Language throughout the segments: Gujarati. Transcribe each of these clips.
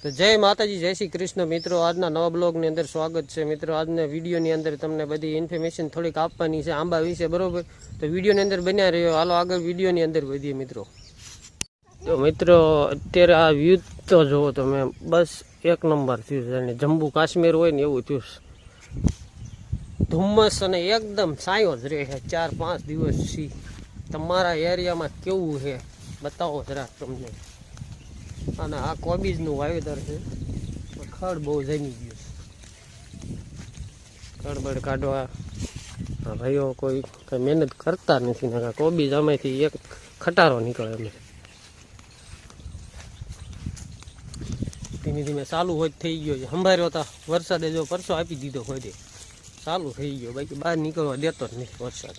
તો જય માતાજી, જય શ્રી કૃષ્ણ મિત્રો. આજના નવા બ્લોગની અંદર સ્વાગત છે મિત્રો. આજના વિડીયોની અંદર તમને બધી ઇન્ફોર્મેશન થોડીક આપવાની છે આંબા વિશે, બરોબર? તો વિડીયોની અંદર બન્યા રહ્યો. હાલો આગળ વિડીયોની અંદર વધીએ મિત્રો. તો મિત્રો અત્યારે આ વ્યૂ તો જુઓ તમે, બસ એક નંબર થયું છે. અને જમ્મુ કાશ્મીર હોય ને એવું થયું છે. ધુમ્મસ અને એકદમ સાયો જ રહે છે 4-5 દિવસથી. તમારા એરિયામાં કેવું છે બતાવો જરા તમને. અને આ કોબીજનું વાવેતર છે. ખડ બહુ જમી ગયું છે. ખડબડ કાઢવા ભાઈઓ કોઈ કંઈ મહેનત કરતા નથી ને કોબીજ આમાંથી એક ખટારો નીકળે. અમે ધીમે ધીમે ચાલુ હોય થઈ ગયો છે. સંભાળ્યો હતા વરસાદે, જો પરસો આપી દીધો હોય તે ચાલુ થઈ ગયો. બાકી બહાર નીકળવા દેતો જ નથી વરસાદ.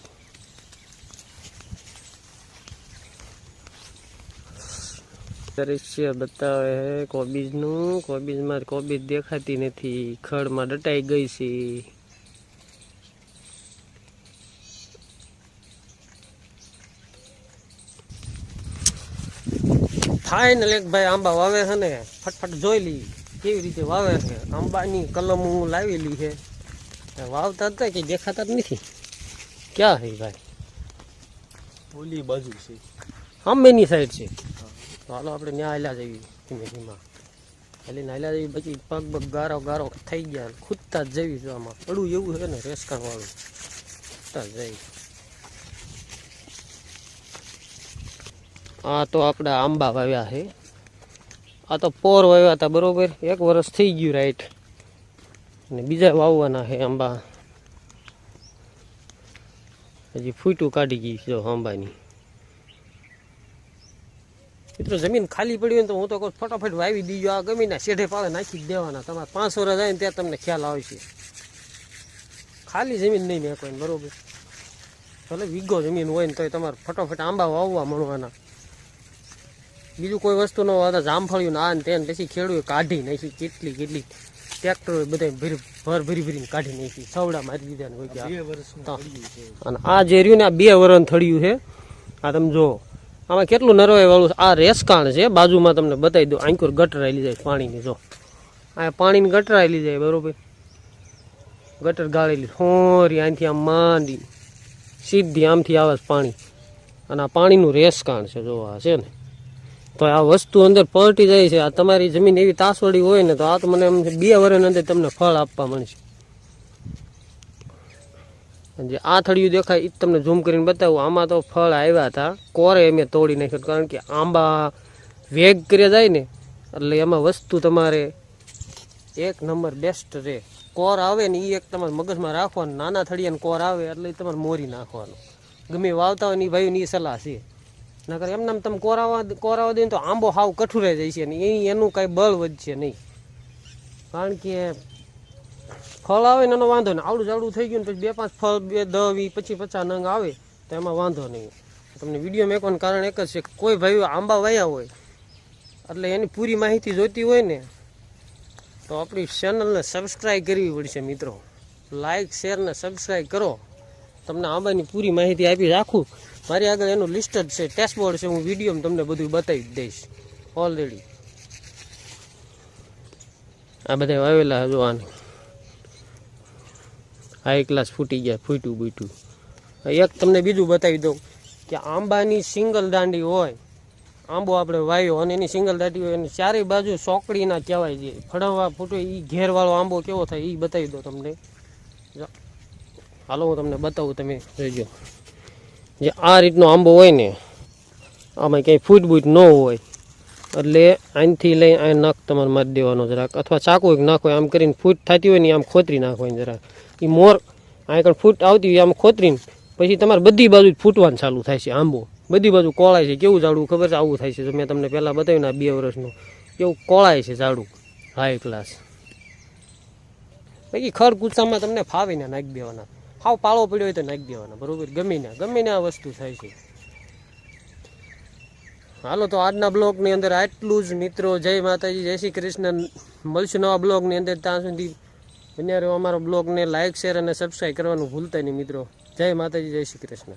દ્રશ્ય બતાવે છે કોબીજનું. કોબીજમાં કોબીજ દેખાતી નથી, ખડમાં દટાઈ ગઈ છે. ફાઇનલ એક ભાઈ આંબા વાવે છે ને, ફટફટ જોઈ લી કેવી રીતે વાવે છે. આંબાની કલમ હું લાવેલી છે, વાવતા હતા કે દેખાતા જ નથી. ક્યાં છે ભાઈ? ઓલી બાજુ છે, સામેની સાઈડ છે. હાલો આપણે ત્યાં હાલ્યા જઈએ ધીમે ધીમે. હાલીને હાલ્યા જઈએ, પછી પગ પગ ગારો ગારો થઈ ગયા, ખૂદતા જ જવી. જો આમાં પડું એવું છે ને રેસકાણ વાળું, ખૂદતા જ જઈ. આ તો આપણે આંબા વાવ્યા છે. આ તો પોર વાવ્યા હતા, બરોબર. 1 વર્ષ થઈ ગયું રાઈટ. અને બીજા વાવવાના છે આંબા. હજી ફૂટું કાઢી ગઈ જો આંબાની. મિત્રો જમીન ખાલી પડી હોય ને તો હું તો કહું ફટાફટ વાવી દીજો. આ ગમીના શેઢે પાવે નાખી જ દેવાના. તમારે 5 વર્ષ જાય ને ત્યાં તમને ખ્યાલ આવશે. ખાલી જમીન નહીં મેં કોઈ, બરોબર. ભલે વીઘો જમીન હોય ને તો તમારે ફટાફટ આંબા વાવવા મળવાના. બીજું કોઈ વસ્તુ ન વાવતા. જામફળિયું ને આ ને તેને પછી ખેડૂએ કાઢી નાખી. કેટલી ટ્રેક્ટરો બધા ભરીને કાઢી નાખી. સવડા મારી દીધા ને હોય ગયા. અને આ જે રહ્યું ને આ 2 વર્ષ થળિયું છે. આ તમે જો આમાં કેટલું નરવાઈ વાળું. આ રેસકાણ છે બાજુમાં, તમને બતાવી દઉં. આંકુર ગટરાયેલી જાય પાણીની. જો આ પાણીની ગટરાયેલી જાય, બરોબર. ગટર ગાળેલી હોરી અહીંથી આમ માંડી સીધી આમથી આવે પાણી. અને આ પાણીનું રેસકાણ છે. જો આ છે ને, તો આ વસ્તુ અંદર પલટી જાય છે. આ તમારી જમીન એવી તાસવાળી હોય ને તો આ તો મને એમ 2 વર્ષની અંદર તમને ફળ આપવા મળશે. જે આ થળિયું દેખાય એ તમને ઝૂમ કરીને બતાવું. આમાં તો ફળ આવ્યા હતા, કોરે અમે તોડી નાખ્યું. કારણ કે આંબા વેગ કરી જાય ને એટલે એમાં વસ્તુ તમારે 1 નંબર બેસ્ટ રહે. કોર આવે ને એ એક તમારે મગજમાં રાખવાનું. નાના થળિયાને કોર આવે એટલે તમારે મોરી નાખવાનું. ગમે વાવતા હોય ને એ ભાઈની સલાહ છે. નકર એમને તમે કોરાવા દે ને તો આંબો હાવ કઠુરાઈ જાય છે ને એનું કાંઈ બળ વધશે નહીં. કારણ કે ફળ આવે ને એનો વાંધો નહીં. આવડું જાવડું થઈ ગયું ને પછી 2-5 ફળ 10, 20, 50 નંગ આવે તો એમાં વાંધો નહીં. તમને વિડીયો મેકવાનું કારણ એક જ છે કે કોઈ ભાઈઓ આંબા વાયા હોય એટલે એની પૂરી માહિતી જોઈતી હોય ને તો આપણી ચેનલને સબસ્ક્રાઈબ કરવી પડશે મિત્રો. લાઇક, શેર ને સબસ્ક્રાઈબ કરો. તમને આંબાની પૂરી માહિતી આપી રાખું. મારી આગળ એનું લિસ્ટ જ છે, ડેશબોર્ડ છે. હું વિડીયોમાં તમને બધું બતાવી દઈશ ઓલરેડી. આ બધા વાવેલા જો આને હાઈ ક્લાસ ફૂટી ગયા, ફૂટ્યું બૂટ્યું. એક તમને બીજું બતાવી દઉં કે આંબાની સિંગલ દાંડી હોય, આંબો આપણે વાવ્યો અને એની સિંગલ દાંડી હોય અને ચારે બાજુ સોકડીના કહેવાય છે. ફળવા ફૂટો એ ઘેરવાળો આંબો કેવો થાય એ બતાવી દો તમને. હાલો હું તમને બતાવું, તમે જોઈજો. જે આ રીતનો આંબો હોય ને આમાં કંઈ ફૂટ બૂટ ન હોય એટલે અહીંથી લઈ આ નખ તમારે મારી દેવાનો જરાક, અથવા ચાકુ એક નાખો. આમ કરીને ફૂટ થતી હોય ને આમ ખોતરી નાખવાની જરાક. એ મોર આ કંઈ ફૂટ આવતી હોય આમ ખોતરીને પછી તમારે બધી બાજુ ફૂટવાનું ચાલુ થાય છે. આંબો બધી બાજુ કોળાય છે. કેવું ઝાડું ખબર છે? આવું થાય છે. મેં તમને પહેલાં બતાવ્યું ને 2 વર્ષનું કેવું કોળાય છે ઝાડું, હાઈ ક્લાસ. બાકી ખડ કૂચામાં તમને ફાવીને નાખી દેવાના. હાવ પાળો પડ્યો હોય તો નાખી દેવાના, બરોબર. ગમીને આ વસ્તુ થાય છે. હાલો તો આજના બ્લોગની અંદર આટલું જ મિત્રો. જય માતાજી, જય શ્રી કૃષ્ણ. મળશું નવા બ્લોગની અંદર. ત્યાં સુધી બન્યા રહ્યો અમારો બ્લોગને લાઇક, શેર અને સબસ્ક્રાઈબ કરવાનું ભૂલતા નહીં મિત્રો. જય માતાજી, જય શ્રી કૃષ્ણ.